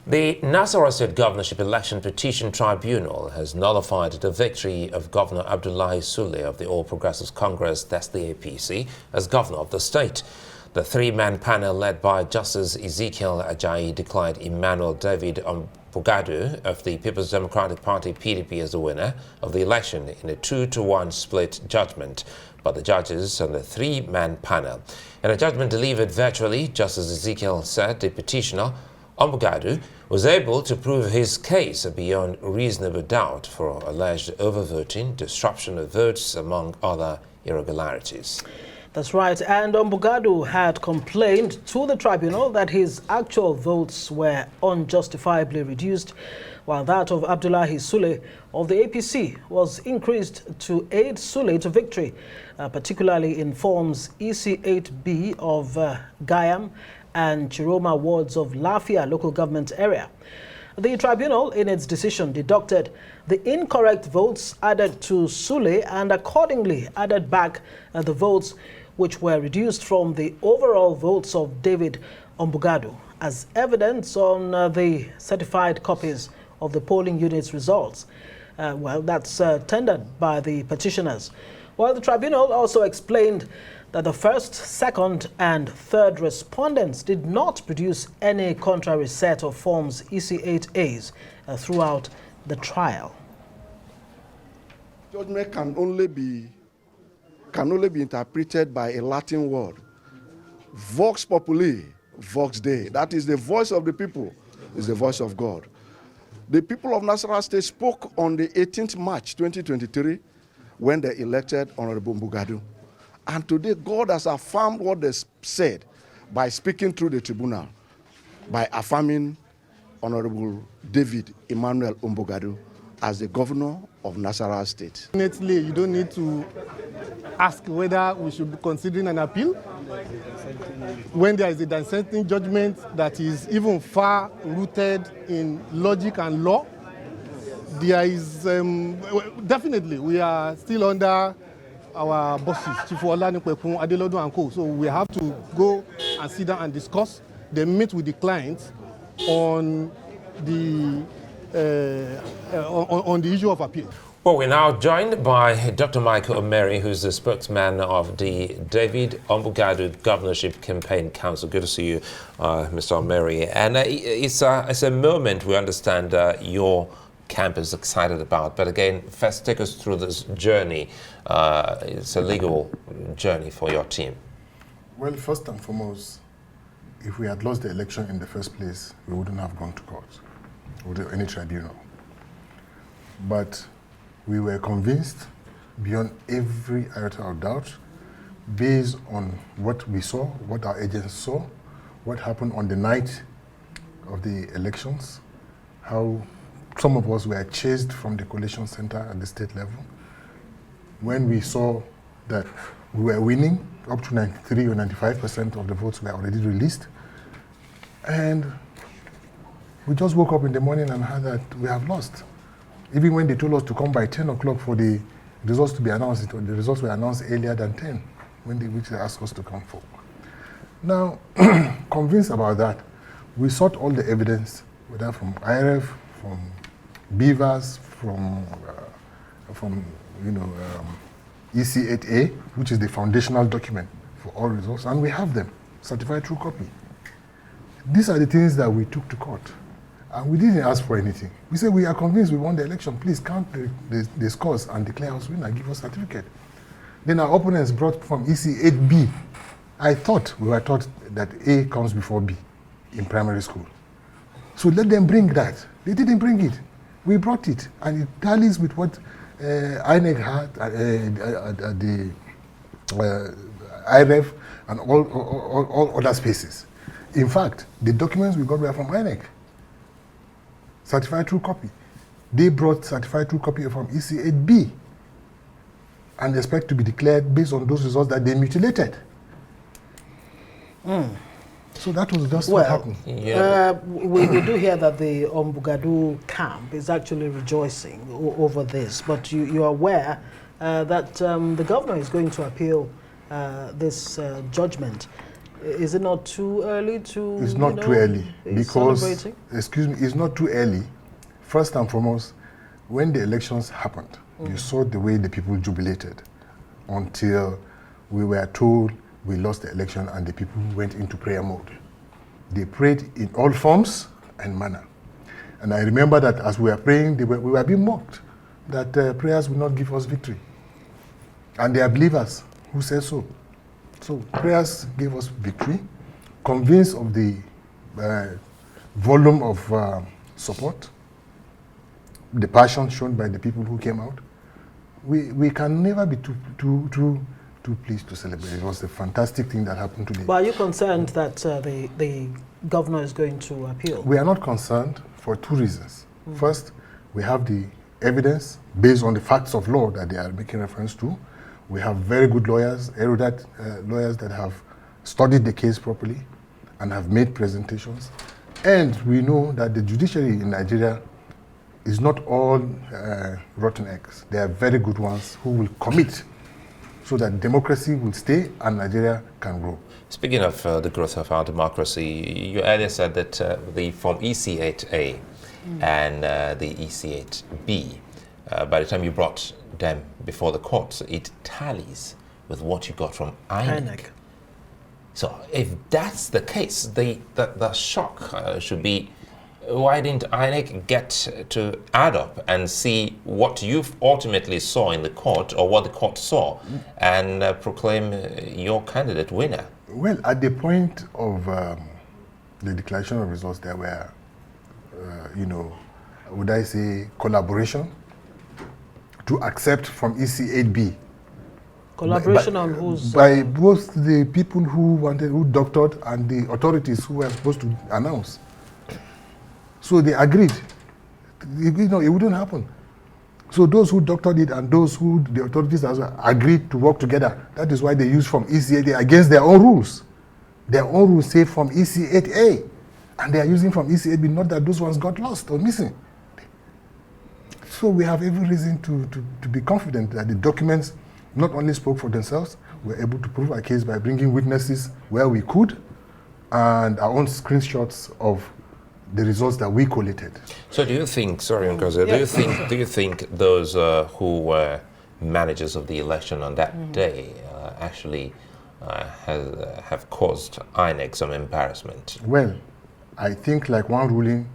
The Nasarawa State Governorship Election Petition Tribunal has nullified the victory of Governor Abdullahi Sule of the All Progressives Congress, that's the APC, as governor of the state. The three-man panel led by Justice Ezekiel Ajayi declared Emmanuel David Ombugadu of the People's Democratic Party (PDP) as the winner of the election in a 2-to-1 split judgment by the judges on the three-man panel. In a judgment delivered virtually, Justice Ezekiel said the petitioner, Ombugadu, was able to prove his case beyond reasonable doubt for alleged overvoting, disruption of votes, among other irregularities. That's right, and Ombugadu had complained to the tribunal that his actual votes were unjustifiably reduced, while that of Abdullahi Sule of the APC was increased to aid Sule to victory, particularly in forms EC8B of Gayam and Chiroma wards of Lafia local government area. The tribunal, in its decision, deducted the incorrect votes added to Sule and accordingly added back the votes which were reduced from the overall votes of David Ombugadu as evidence on the certified copies of the polling unit's results. That's tendered by the petitioners. While the tribunal also explained that the first, second, and third respondents did not produce any contrary set of forms EC8As throughout the trial. Judgment can only be interpreted by a Latin word. Vox populi, vox Dei. That is the voice of the people, is the voice of God. The people of Nasarawa State spoke on the 18th March 2023 when they elected Honorable Ombugadu. And today, God has affirmed what they said by speaking through the tribunal, by affirming Honorable David Emmanuel Ombugadu as the governor of Nasarawa State. Definitely, you don't need to ask whether we should be considering an appeal when there is a dissenting judgment that is even far rooted in logic and law. There is definitely, we are still under our bosses, Chief Olanikwekun, Adelodu and co. So we have to go and sit down and discuss, then meet with the clients on the issue of appeal. Well, we're now joined by Dr. Michael Omeri, who's the spokesman of the David Ombugadu Governorship Campaign Council. Good to see you, Mr. Omeri. And it's a moment we understand your camp is excited about. But again, first take us through this journey. It's a legal journey for your team. Well, first and foremost, if we had lost the election in the first place, we wouldn't have gone to court or any tribunal. But we were convinced beyond every iota of doubt, based on what we saw, what our agents saw, what happened on the night of the elections, how some of us were chased from the collation center at the state level. When we saw that we were winning, up to 93 or 95% of the votes were already released. And we just woke up in the morning and heard that we have lost. Even when they told us to come by 10 o'clock for the results to be announced, the results were announced earlier than 10, which they asked us to come for. Now, convinced about that, we sought all the evidence, whether from IRF, from Beavers, from EC8A, which is the foundational document for all results, and we have them, certified true copy. These are the things that we took to court. And we didn't ask for anything. We said, we are convinced we won the election. Please count the scores and declare us winner, give us a certificate. Then our opponents brought from EC8B. We were taught that A comes before B in primary school. So let them bring that. They didn't bring it. We brought it. And it tallies with what Inec had, the IRF, and all other spaces. In fact, the documents we got were from Inec. Certified true copy. They brought certified true copy from EC8B and expect to be declared based on those results that they mutilated. So that was just what happened. Yeah. We do hear that the Ombugadu camp is actually rejoicing over this, but you are aware that the governor is going to appeal this judgment. Is it not too early to? It's not too early because, celebrating? excuse me, it's not too early. First and foremost, when the elections happened, you saw the way the people jubilated until we were told we lost the election and the people went into prayer mode. They prayed in all forms and manner. And I remember that as we were praying, we were being mocked, that prayers will not give us victory. And they are believers who said so. So prayers gave us victory, convinced of the volume of support, the passion shown by the people who came out. We can never be too pleased to celebrate. It was a fantastic thing that happened today. But are you concerned that the governor is going to appeal? We are not concerned for two reasons. First, we have the evidence based on the facts of law that they are making reference to. We have very good lawyers, erudite lawyers that have studied the case properly and have made presentations. And we know that the judiciary in Nigeria is not all rotten eggs. There are very good ones who will commit so that democracy will stay and Nigeria can grow. Speaking of the growth of our democracy, you earlier said that the Form EC8A and the EC8B, by the time you brought them before the courts, it tallies with what you got from INEC. So if that's the case, the shock should be, why didn't INEC get to add up and see what you ultimately saw in the court or what the court saw and proclaim your candidate winner? Well, at the point of the declaration of results, there were, would I say, collaboration to accept from EC8B. Collaboration on whose? By both the people who doctored and the authorities who were supposed to announce. So they agreed. It wouldn't happen. So those who doctored it and those who the authorities also agreed to work together. That is why they used from EC8A against their own rules. Their own rules say from EC8A. And they are using from EC8B, not that those ones got lost or missing. So we have every reason to be confident that the documents not only spoke for themselves, we were able to prove our case by bringing witnesses where we could and our own screenshots of the results that we collated. So do you think, sorry, Nkosi, do you think those who were managers of the election on that day actually have caused INEC some embarrassment? Well, I think like one ruling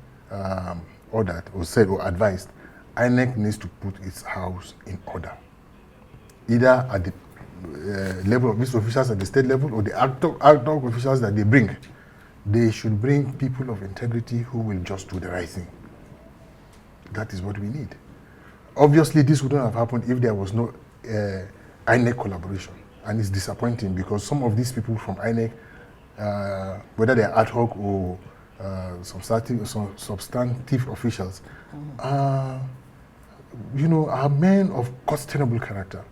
ordered or said or advised, INEC needs to put its house in order, either at the level of its officials at the state level or the ad hoc officials that they bring. They should bring people of integrity who will just do the right thing. That is what we need. Obviously, this wouldn't have happened if there was no INEC collaboration. And it's disappointing because some of these people from INEC, whether they're ad hoc or substantive officials, are men of questionable character.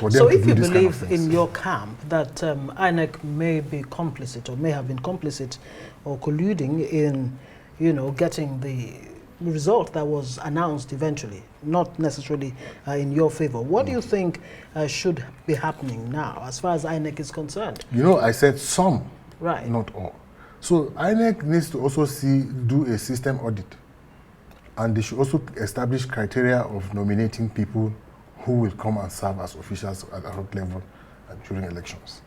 So if you believe in your camp that INEC may be complicit or may have been complicit or colluding in, getting the result that was announced eventually, not necessarily in your favor, what do you think should be happening now as far as INEC is concerned? I said some, right, not all. So INEC needs to also do a system audit, and they should also establish criteria of nominating people who will come and serve as officials at ad hoc level during elections.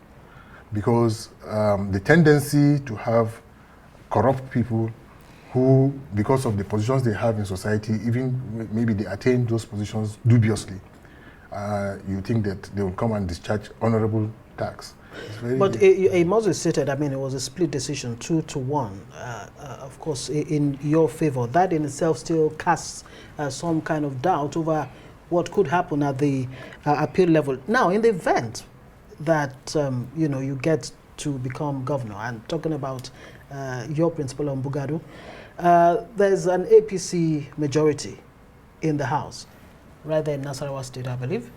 Because the tendency to have corrupt people who, because of the positions they have in society, even maybe they attain those positions dubiously, you think that they will come and discharge honorable tax. But it must be stated, it was a split decision, 2-1, of course, in your favor. That in itself still casts some kind of doubt over what could happen at the appeal level. Now, in the event that, you get to become governor, and talking about your principal on Bugadu, there's an APC majority in the House, right there in Nasarawa State, I believe.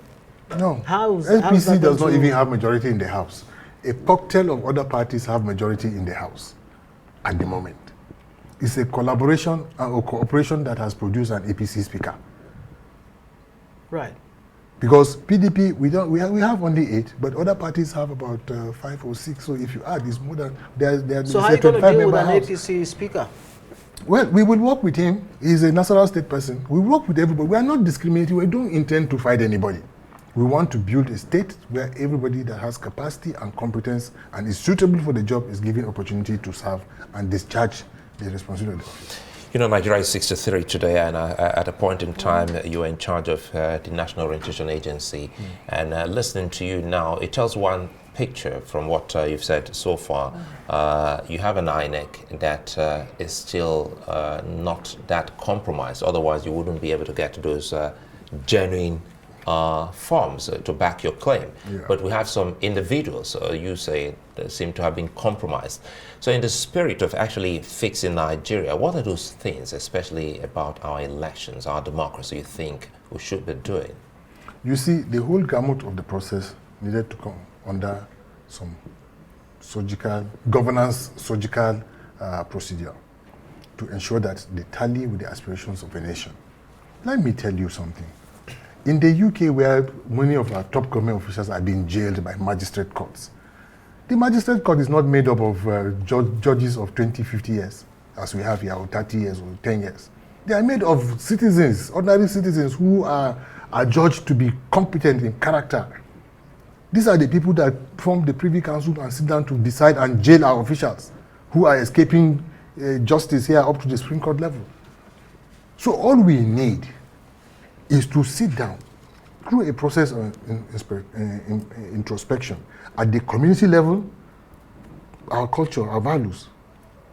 No, how's APC does not even have majority in the House. A cocktail of other parties have majority in the House at the moment. It's a collaboration or cooperation that has produced an APC speaker. Right. Because PDP, we have only 8, but other parties have about 5 or 6. So if you add, it's more than So how are you going to deal with an APC speaker? Well, we will work with him. He's a Nasarawa state person. We work with everybody. We are not discriminating. We don't intend to fight anybody. We want to build a state where everybody that has capacity and competence and is suitable for the job is given opportunity to serve and discharge the responsibility. You know, Nigeria is 63 today, and at a point in time, you were in charge of the National Orientation Agency. And listening to you now, it tells one picture from what you've said so far. You have an Inec that is still not that compromised. Otherwise, you wouldn't be able to get those genuine forms to back your claim. Yeah. But we have some individuals, you say, that seem to have been compromised. So in the spirit of actually fixing Nigeria, what are those things, especially about our elections, our democracy, you think we should be doing? You see, the whole gamut of the process needed to come under some governance procedure to ensure that they tally with the aspirations of a nation. Let me tell you something. In the UK, where many of our top government officials are being jailed by magistrate courts, the magistrate court is not made up of judges of 20, 50 years, as we have here, or 30 years or 10 years. They are made of citizens, ordinary citizens who are judged to be competent in character. These are the people that form the Privy Council and sit down to decide and jail our officials who are escaping justice here up to the Supreme Court level. So all we need is to sit down through a process of introspection at the community level, our culture, our values.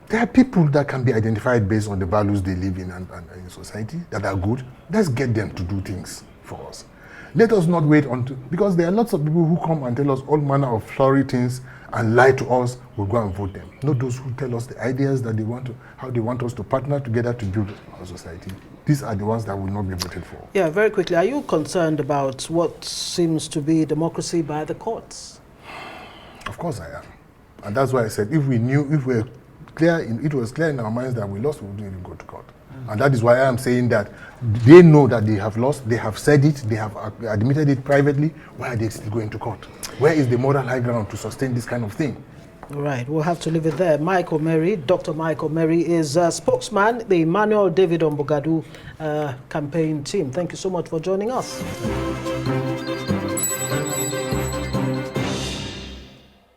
There are people that can be identified based on the values they live in and in society that are good. Let's get them to do things for us. Let us not wait until, because there are lots of people who come and tell us all manner of flowery things and lie to us, we'll go and vote them. Not those who tell us the ideas that they want to, how they want us to partner together to build our society. These are the ones that will not be voted for. Yeah, very quickly, are you concerned about what seems to be democracy by the courts? Of course I am. And that's why I said, if we knew, if we were clear, it was clear in our minds that we lost, we wouldn't even go to court. And that is why I am saying that they know that they have lost, they have said it, they have admitted it privately. Why are they still going to court? Where is the moral high ground to sustain this kind of thing? All right, we'll have to leave it there. Mike Omeri, Dr. Mike Omeri is a spokesman, the Emmanuel David Ombugadu campaign team. Thank you so much for joining us.